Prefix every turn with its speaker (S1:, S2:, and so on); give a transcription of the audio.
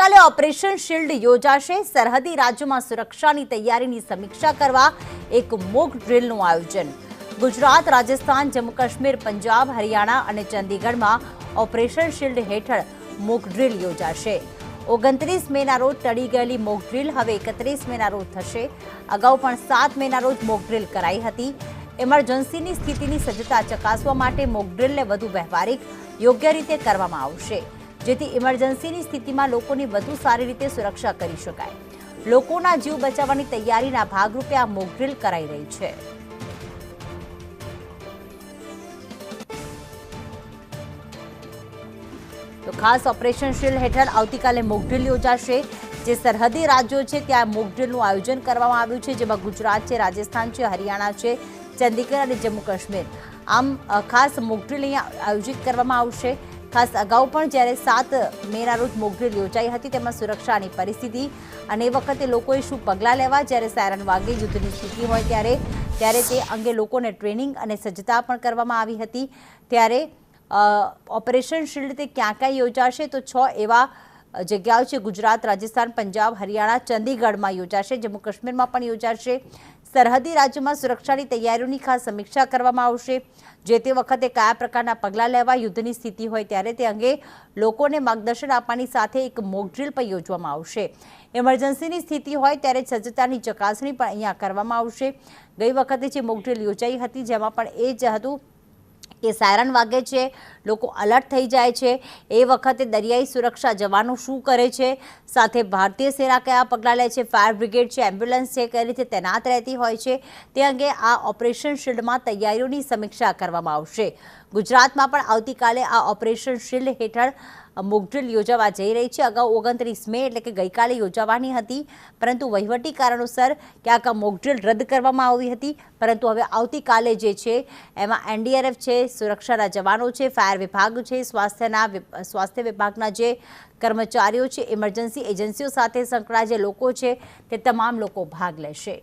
S1: આવતીકાલે operation shield યોજાશે। સરહદી રાજ્યોમાં સુરક્ષાની તૈયારીની સમીક્ષા કરવા એક મોક ડ્રીલનું આયોજન। ગુજરાત, રાજસ્થાન, જમ્મુ કાશ્મીર, પંજાબ, હરિયાણા અને ચંદીગઢમાં ઓપરેશન શિલ્ડ હેઠળ મોક ડ્રીલ યોજાશે। 29 મેના રોજ ટળી ગયેલી મોક ડ્રીલ હવે 31 મેના રોજ થશે। અગાઉ પણ 7 મેના રોજ મોક ડ્રીલ કરાઈ હતી। ઇમરજન્સીની સ્થિતિની સજ્જતા ચકાસવા માટે મોક ડ્રીલને વધુ વ્યવહારિક, યોગ્ય રીતે કરવામાં આવશે, જેથી ઇમરજન્સીની સ્થિતિમાં લોકોની વધુ સારી રીતે સુરક્ષા કરી શકાય। લોકોના જીવ બચાવવાની તૈયારીના ભાગરૂપે આ મોક ડ્રીલ કરાઈ રહી છે। તો ખાસ ઓપરેશન શિલ્ડ હેઠળ આવતીકાલે મોક ડ્રીલ યોજાશે। જે સરહદી રાજ્યો છે ત્યાં મોક ડ્રીલનું આયોજન કરવામાં આવ્યું છે, જેમાં ગુજરાત છે, રાજસ્થાન છે, હરિયાણા છે, ચંદીગઢ અને જમ્મુ કાશ્મીર। આમ ખાસ મોક ડ્રીલ અહીંયા આયોજિત કરવામાં આવશે। ખાસ અગાઉ પણ જ્યારે 7 મેના રોજ મોક ડ્રીલ યોજાઈ હતી, તેમાં સુરક્ષાની પરિસ્થિતિ અને એ વખતે લોકોએ શું પગલાં લેવા, જ્યારે સાયરન વાગે, યુદ્ધની સ્થિતિ હોય ત્યારે તે અંગે લોકોને ટ્રેનિંગ અને સજ્જતા પણ કરવામાં આવી હતી। ત્યારે ઓપરેશન શિલ્ડ તે ક્યાં ક્યાં યોજાશે, તો 6 એવા જગ્યાઓ છે, ગુજરાત, રાજસ્થાન, પંજાબ, હરિયાણા, ચંદીગઢમાં યોજાશે, જમ્મુ કાશ્મીરમાં પણ યોજાશે। સરહદી રાજ્યોમાં સુરક્ષાની તૈયારીઓની ખાસ સમીક્ષા કરવામાં આવશે। જે તે વખતે કયા પ્રકારના પગલાં લેવા, યુદ્ધની સ્થિતિ હોય ત્યારે તે અંગે લોકોને માર્ગદર્શન આપવાની સાથે એક મોક ડ્રીલ પણ યોજવામાં આવશે। ઇમરજન્સીની સ્થિતિ હોય ત્યારે સજ્જતાની ચકાસણી પણ અહીંયા કરવામાં આવશે। ગઈ વખતે જે મોક ડ્રીલ યોજાઈ હતી, જેમાં પણ એ જ હતું કે સાયરન વાગે છે, લોકો અલર્ટ થઈ જાય છે, એ વખતે દરિયાઈ સુરક્ષા જવાનો શું કરે છે, સાથે ભારતીય સેના કયા પગલાં લે છે, ફાયર બ્રિગેડ છે, એમ્બ્યુલન્સ છે, કઈ રીતે તૈનાત રહેતી હોય છે, તે અંગે આ ઓપરેશન શિલ્ડમાં તૈયારીઓની સમીક્ષા કરવામાં આવશે। ગુજરાતમાં પણ આવતીકાલે આ ઓપરેશન શિલ્ડ હેઠળ મોક ડ્રીલ યોજાવા જઈ રહી છે। અગાઉ 29 મે એટલે કે ગઈકાલે યોજાવાની હતી, પરંતુ વહીવટી કારણોસર ક્યાંક મોક ડ્રીલ રદ કરવામાં આવી હતી। પરંતુ હવે આવતીકાલે જે છે એમાં એનડીઆરએફ છે, સુરક્ષાના જવાનો છે, ફાયર વિભાગ છે, સ્વાસ્થ્ય વિભાગના જે કર્મચારીઓ છે, ઇમરજન્સી એજન્સીઓ સાથે સંકળાયેલા જે લોકો છે, તે તમામ લોકો ભાગ લેશે।